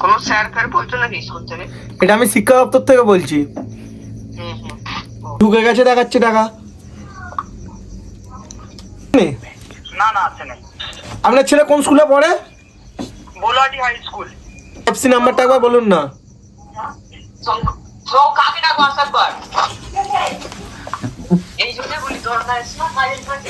কোনো sir fair বলছো নাকি স্কুল থেকে? এটা আমি শিক্ষা দপ্তর থেকে বলছি। ঢুকে গেছে দেখাচ্ছে টাকা। না না আছে না। আপনার ছেলে কোন স্কুলে পড়ে? বোলাটি হাই স্কুল। এফসি নাম্বারটা একবার বলুন না। তো কাকে ডাক হোয়াটসঅ্যাপ কর। এই জন্য বলি দরকার আছে না ফাইল করতে।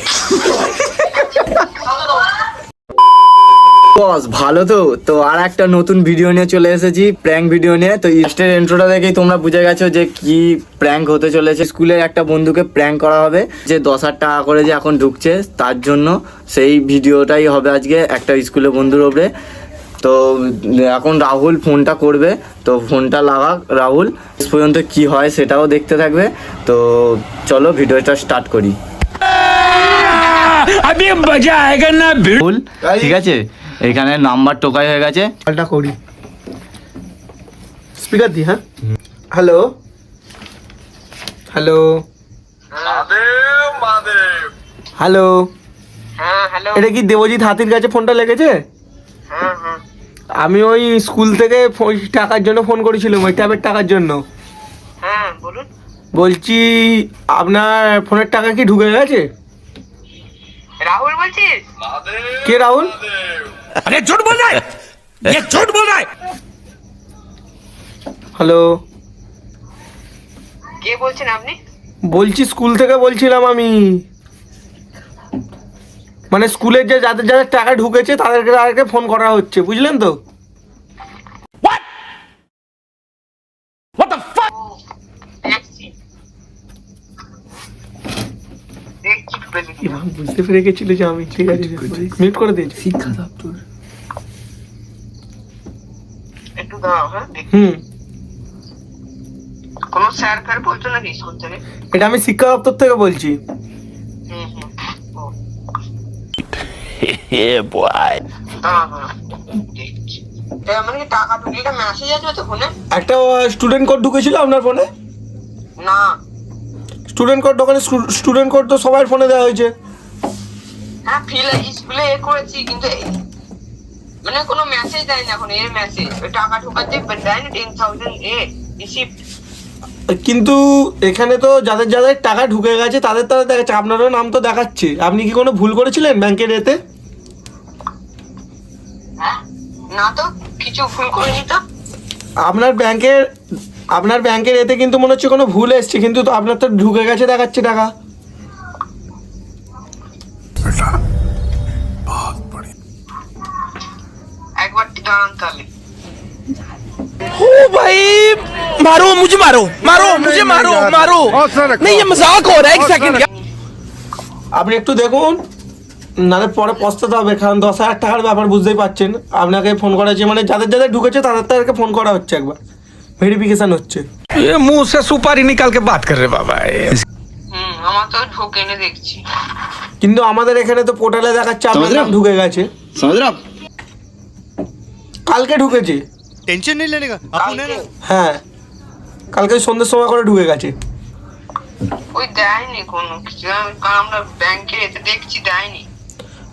বস ভালো তো আর একটা নতুন ভিডিও নিয়ে চলে এসেছি, প্র্যাঙ্ক ভিডিও নিয়ে। তো ইস্টের ইন্ট্রোটা দেখেই তোমরা বুঝে গেছো যে কি প্র্যাঙ্ক হতে চলেছে। স্কুলের একটা বন্ধুকে প্র্যাঙ্ক করা হবে, যে 10,000 টাকা করে যে এখন ঢুকছে তার জন্য। সেই ভিডিওটাই হবে আজকে একটা স্কুলের বন্ধুর ওপরে। তো এখন রাহুল ফোনটা করবে, তো ফোনটা লাগাক রাহুল, শেষ পর্যন্ত কি হয় সেটাও দেখতে থাকবে। তো চলো ভিডিওটা স্টার্ট করি। अभी मजा आएगा ना ভুল, ঠিক আছে, এখানে নাম্বার টোকাই হয়ে গেছে। কলটা করি, স্পিকার দি। হ্যাঁ, হ্যালো হ্যালো হ্যালো। হ্যাঁ হ্যালো। এটা কি দেবজিৎ হাতির কাছে ফোনটা লেগেছে? হ্যাঁ হ্যাঁ। আমি ওই স্কুল থেকে টাকার জন্য ফোন করেছিলাম, ওই ট্যাবের টাকার জন্য। হ্যাঁ বলুন। বলছি আপনার ফোনের টাকা কি ঢুকে গেছে? রাহুল বলছিস? কে রাহুল? अरे झूठ बोल रहा है, ये झूठ बोल रहा है। হ্যালো, কে বলছেন আপনি? বলছি স্কুল থেকে বলছিলাম আমি। মানে স্কুলের যে যাদের যাদের টাকা ঢুকেছে তাদেরকে ফোন করা হচ্ছে, বুঝলেন তো? দেখছি দেখছি এবার বুঝতে পেরে গেছিল যে আমি, ঠিক আছে মিউট করে দিয়েছি। শিক্ষা দপ্তর। একটু দাঁড়াও। হ্যাঁ কোনো স্যার ফ্যার বলছো নাকি স্কুল থেকে? এটা আমি শিক্ষা দপ্তর থেকে বলছি। দাঁড়াও দেখছি। মানে কি টাকা ঢুকলে মেসেজ আসবে তো ফোনে? একটা স্টুডেন্ট কোড ঢুকেছিল আপনার ফোনে? না স্টুডেন্ট কোড দোকানে স্টুডেন্ট কোড তো সবার ফোনে দেওয়া হয়েছে। হ্যাঁ ফিল স্কুলে করেছি কিন্তু মানে কোনো মেসেজ দেয় না এখন। এর মেসেজ ওই টাকা ঢোকাতে দেয় না 10,000 রিসিপ্ট। কিন্তু এখানে তো যাদের যাদের টাকা ঢুকে গেছে তাদের তাদের দেখাচ্ছে, আপনারও নাম তো দেখাচ্ছে। আপনি কি কোনো ভুল করেছিলেন ব্যাংকের এতে? হ্যাঁ না তো কিছু ভুল করিনি তো। আপনার ব্যাংকের এতে কিন্তু মনে হচ্ছে কোনো ভুল এসছে, কিন্তু তো আপনার তো ঢুকে গেছে দেখাচ্ছে টাকা। একবার দাঁড়ান তাহলে। ओ भाई मारो मुझे, मारो मारो मुझे, मारो मारो। नहीं ये मजाक हो रहा है, एक सेकंड। আপনি একটু দেখুন, নাহলে পরে পস্তাতে হবে। কারণ 10,000 টাকার ব্যাপার বুঝতেই পারছেন। আপনাকে ফোন করা হচ্ছে, মানে যাদের যাদের ঢুকেছে তাদেরকে ফোন করা হচ্ছে, একবার ভেরিফিকেশন হচ্ছে। ये मुंह से सुपारी निकाल के बात कर रहे बाबा। আমার তো ঢোকে না দেখছি। কিন্তু আমাদের এখানে তো পোর্টালে দেখাচ্ছে আপনার নাম ঢুকে গেছে। কালকে ঢুকেছে। टेंशन नहीं लेने का अपन है ना। হ্যাঁ, কালকে সন্ধ্যের সময় করে ঢুকে গেছে। ওই দেয়নি কোনো কিছু, কারণ আমরা ব্যাংকে এসে দেখছি দেয়নি।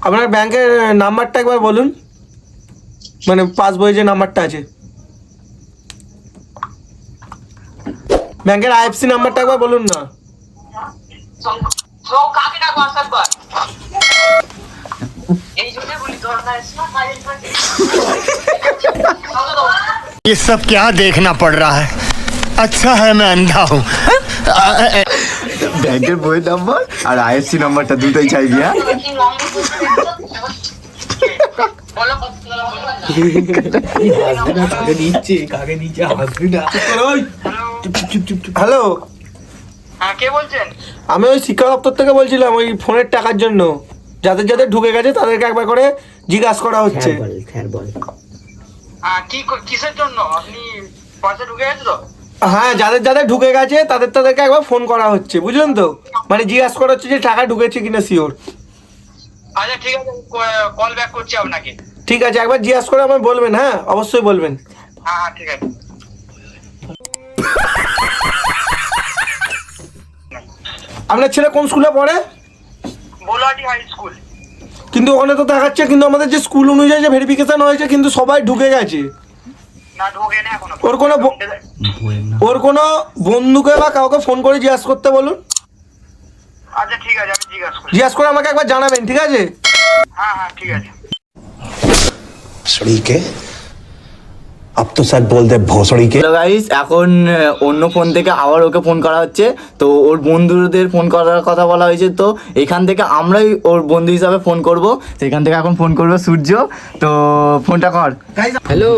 আপনার ব্যাংকের নাম্বারটা একবার বলুন, মানে পাসবই যে নাম্বারটা আছে ব্যাংকের আইএফসি নাম্বারটা একবার বলুন না। তো কাকে ডাক হোয়াটসঅ্যাপ কর। এই জন্য বলি দরকার আছে না ফাইল করতে। ये सब क्या देखना पड़ रहा है। अच्छा है मैं अंधा हूँ। ব্যাংকের বইয়ের নাম্বার আর আইএফসি নাম্বারটা দুটোই চাইবি। হ্যাঁ, বলো হ্যালো, হ্যাঁ কে বলছেন? আমি ওই শিক্ষা দপ্তর থেকে বলছিলাম, ওই ফোনের টাকার জন্য। যাদের যাদের ঢুকে গেছে তাদেরকে একবার করে জিজ্ঞাসা করা হচ্ছে। হ্যাঁ কিসের জন্য? আপনি পয়সা ঢুকে গেছে তো? হ্যাঁ, যাদের যাদের ঢুকে গেছে তাদেরকে একবার ফোন করা হচ্ছে, বুঝলেন তো? মানে জিজ্ঞাসা করা হচ্ছে যে টাকা ঢুকেছে কিনা শিওর। আচ্ছা ঠিক আছে, কল ব্যাক করছি আপনাকে। ঠিক আছে, একবার জিজ্ঞাসা করে আমায় বলবেন। হ্যাঁ অবশ্যই বলবেন। হ্যাঁ হ্যাঁ ঠিক আছে। আপনার ছেলে কোন স্কুলে পড়ে? বোলাটি হাই স্কুল। কিন্তু ওখানে তো দেখাচ্ছে, কিন্তু আমাদের যে স্কুল অনুযায়ী যে ভেরিফিকেশন হয়েছে কিন্তু সবাই ঢুকে গেছে। না ঢোকে না এখনো। ওর কোনো বন্ধুকে বা কাউকে ফোন করে জিজ্ঞাসা করতে বলুন। আচ্ছা ঠিক আছে, আমি জিজ্ঞাসা করে আমাকে একবার জানাবেন, ঠিক আছে? হ্যাঁ ঠিক আছে। भोसड़ी के अब तो सच बोल दे भोसड़ी के। হ্যালো গাইস, এখন অন্য ফোন থেকে আবার ওকে ফোন করা হচ্ছে। তো ওর বন্ধুদের ফোন করার কথা বলা হয়েছে, তো এখান থেকে আমরাই ওর বন্ধু হিসাবে ফোন করব। তো এখান থেকে এখন ফোন করবে সূর্য। তো ফোনটা কর। হ্যালো,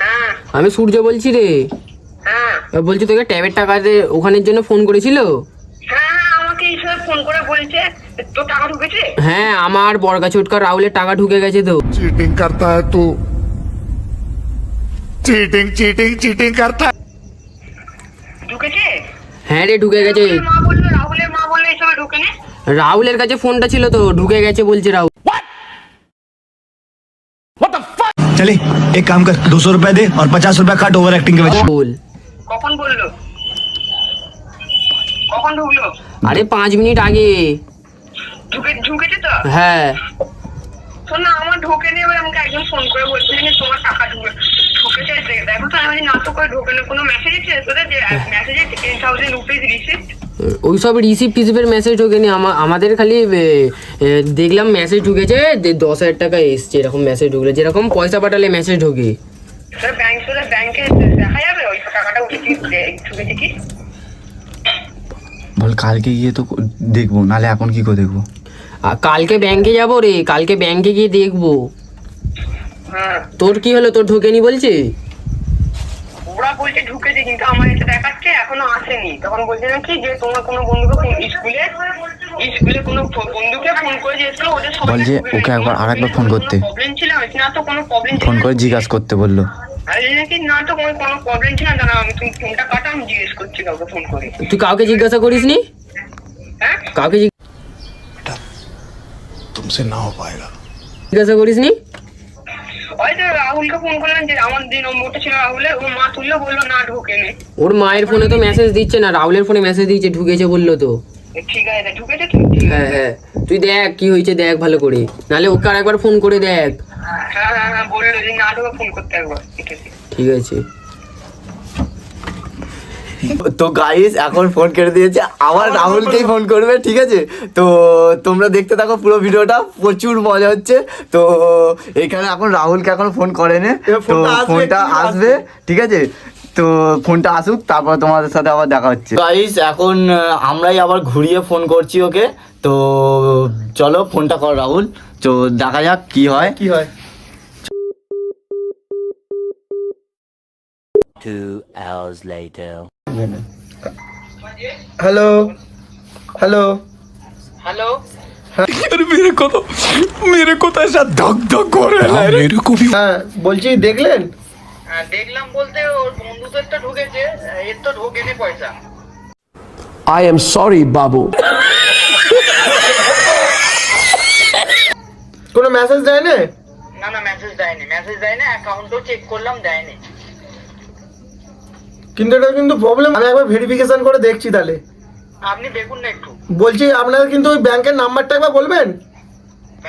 হ্যাঁ আমি সূর্য বলছি রে। হ্যাঁ বলছি তোকে ট্যাবের টাকাতে ওখানের জন্য ফোন করেছিল। হ্যাঁ, আমাকে এই সময় ফোন করে বলেছে তোর টাকা ঢুকেছে। হ্যাঁ, আমার বড়গা ছোটকা রাহুলের টাকা ঢুকে গেছে তো। चीटिंग करता है तू, चीटिंग चीटिंग चीटिंग करता है। ঢুকেছে? হ্যাঁ রে, ঢুকে গেছে। রাহুলের মা বললো এই সময় ঢুকে নে। রাহুলের কাছে ফোনটা ছিল তো, ঢুকে গেছে বলছে রাহুল। चले एक काम कर, 200 रुपए दे और 50 रुपए काट ओवर एक्टिंग के वजह। বল। কখন বললো? কখন ঢুকলো? আরে 5 মিনিট আগে। ঢুকেছে তো? হ্যাঁ। শোন না, আমার ঢোকে নি। এবার আমাকে একজন ফোন করে বলছে যে তোমার টাকা ঢুকেছে। দেখো তো, আমি না তো করে ঢোকে না। কোনো মেসেজ আছে তোদের? যে মেসেজে 10,000 রুপিস রিসিপ্ট। ওইসব রিসিপ্ট টিসিপের মেসেজ ঢোকেনি। আমাদের খালি দেখলাম মেসেজ ঢুকেছে, 10,000 টাকা এসছে, এরকম মেসেজ ঢুকলে যেরকম পয়সা পাঠালে মেসেজ ঢোকে। ব্যাংকে দেখা যাবে ওই টাকাটা ঢুকেছে কি? বল কালকে গিয়ে তো দেখবো, নালে এখন কি করে দেখবো? কালকে ব্যাংকে যাবো রে, কালকে ব্যাংকে গিয়ে দেখবো। হ্যাঁ, তোর কি হলো, তোর ঢোকেনি বলছে? ওরা বলছে ঢুকেছে, কিন্তু আমার এটা দেখাচ্ছে এখনো আসেনি। তখন বলছে নাকি যে তোমার কোনো বন্ধুকে স্কুলে কোনো বন্ধুকে ফোন করে দিয়েছিল, ওদের সবাই বল যে ওকে একবার আরেকবার ফোন করতে। প্রবলেম ছিল না তো, কোনো প্রবলেম ছিল ফোন না। করে জিজ্ঞাসা করতে বললো। আরে নাকি না তো কোনো প্রবলেম ছিল না। আমি তুমি ফোনটা কাটা, আমি জিজ্ঞেস করছি কাউকে ফোন করে। তুই কাউকে জিজ্ঞাসা করিসনি? হ্যাঁ, কাউকে तुमसे ना हो पाएगा। জিজ্ঞাসা করিসনি? ওই তো রাহুলকে ফোন করলাম, যে আমার যে নম্বরটা ছিল রাহুলের, ওর মা তুললো, বললো না ঢোকেনি। ওর মায়ের ফোনে তো মেসেজ দিচ্ছে না, রাহুলের ফোনে মেসেজ দিচ্ছে, ঢুকেছে বললো তো। ঠিক আছে, ঢুকেছে তো? হ্যাঁ হ্যাঁ, তুই দেখ কি হয়েছে, দেখ ভালো করে, নাহলে ওকে আর একবার ফোন করে দেখ। হ্যাঁ, বললো যে না ঢোকে ফোন করতে একবার। ঠিক আছে ঠিক আছে। তো গাইস এখন ফোন কেটে দিয়েছে, আবার রাহুলকেই ফোন করবে, ঠিক আছে? তো তোমরা দেখতে থাকো পুরো ভিডিওটা, প্রচুর মজা হচ্ছে। তো এখানে এখন রাহুলকে এখন ফোন করেনি, তো ফোনটা আসবে, ঠিক আছে? তো ফোনটা আসুক, তারপর তোমাদের সাথে আবার দেখা হচ্ছে। গাইস এখন আমরাই আবার ঘুরিয়ে ফোন করছি ওকে। তো চলো ফোনটা কর রাহুল, তো দেখা যাক কি হয়। 2 hours later. Hello hello hello. अरे मेरे को तो ऐसा धक धक हो रहा है, मेरे को भी। হ্যাঁ বলছি, দেখলেন? হ্যাঁ দেখলাম বলতে, ওর বন্ধুদের তো ঢুকেছে, এর তো ঢোকেনি পয়সা। I am sorry, Babu. কোনো মেসেজ দেয় না? না মেসেজ দেয়নি, অ্যাকাউন্টও চেক করলাম, দেয়নি। কিন্তু এটা কিন্তু প্রবলেম। আমি একবার ভেরিফিকেশন করে দেখছি তাহলে। আপনি দেখুন না একটু। বলছি আপনারা কিন্তু ওই ব্যাংকের নাম্বারটা একবার বলবেন।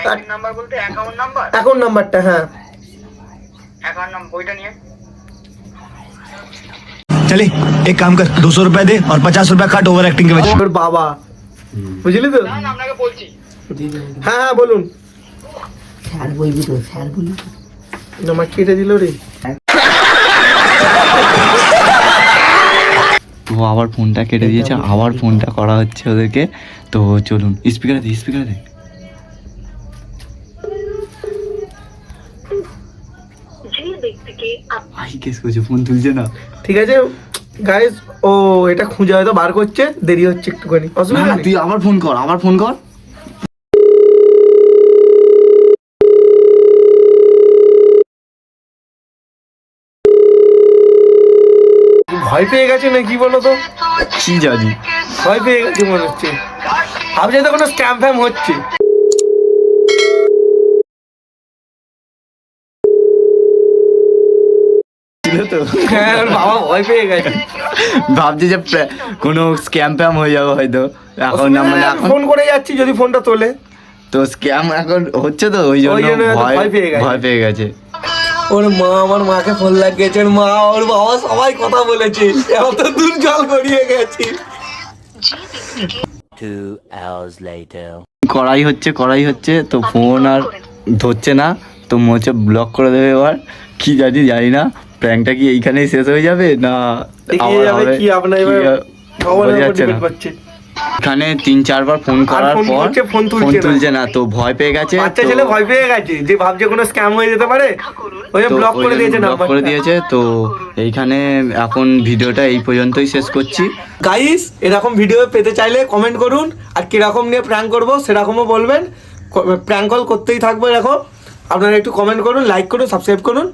ব্যাংকের নাম্বার বলতে অ্যাকাউন্ট নাম্বার? অ্যাকাউন্ট নাম্বারটা, হ্যাঁ। অ্যাকাউন্ট নাম্বার বইটা নিয়ে। चले एक काम कर, 200 रुपए दे और 50 रुपए काट ओवर एक्टिंग के वजह। ওর বাবা, বুঝলি তো? না আপনাকে বলছি। হ্যাঁ বলুন। আমার কেটে দিল রে। তো আবার ফোনটা কেটে দিয়েছে, আবার ফোনটা করা হচ্ছে ওদেরকে। তো চলুন, স্পিকারে দে। আই কেস করছে, ফোন তুলছে না। ঠিক আছে গাইস, ও এটা খুঁজে হয়তো বার করছে, দেরি হচ্ছে একটুখানি, অসুবিধা না, নেই। তুই আবার ফোন কর। ভয় পেয়ে গেছে না কি বলো তো? কি জানি, ভয় পেয়ে গেছে মনে হচ্ছে। ভাবছি তো কোনো স্ক্যাম ফ্যাম হচ্ছে। তো হ্যাঁ, ওর বাবা ভয় পেয়ে গেছে, ভাবছি যে কোনো স্ক্যাম প্যাম হয়ে যাবে হয়তো। এখন না মানে এখন ফোন করে যাচ্ছি, যদি ফোনটা তোলে। তো স্ক্যাম এখন হচ্ছে, তো ওই জন্য ভয় পেয়ে গেছে। ও ওর মা আমার মাকে ফোন লাগিয়েছে, ওর মা ওর বাবা সবাই কথা বলেছে, এত দূর জল গড়িয়ে গেছি। 2 hours later. করাই হচ্ছে তো ফোন আর ধরছে না, তো মনে হচ্ছে ব্লক করে দেবে এবার, কি জানি না প্র্যাঙ্কটা কি এইখানেই শেষ হয়ে যাবে না এগিয়ে যাবে কি আপনার এবার ভগবানের উপর যাচ্ছে না। depend করছে। এখানে 3-4 বার ফোন করার ফোন পর করছে, ফোন ফোন তুলছে না। তুলছে না, তো ভয় পেয়ে গেছে। বাচ্চা তো- ছেলে ভয় পেয়ে গেছে, যে ভাবছে কোনো স্ক্যাম হয়ে যেতে পারে, ওই তো ব্লক ওই করে জন্য দিয়েছে block নাম্বার। করে দিয়েছে। তো এইখানে এখন ভিডিওটা এই পর্যন্তই শেষ করছি। গাইস এরকম ভিডিও পেতে চাইলে কমেন্ট করুন, আর কিরকম নিয়ে প্র্যাঙ্ক করবো সেরকমও বলবেন। প্র্যাঙ্ক কল করতেই থাকবো এরকম, আপনারা একটু কমেন্ট করুন, লাইক করুন, সাবস্ক্রাইব করুন,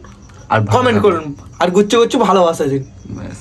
আর কমেন্ট করুন, আর গুচ্ছ ভালোবাসা দিন। ব্যাস।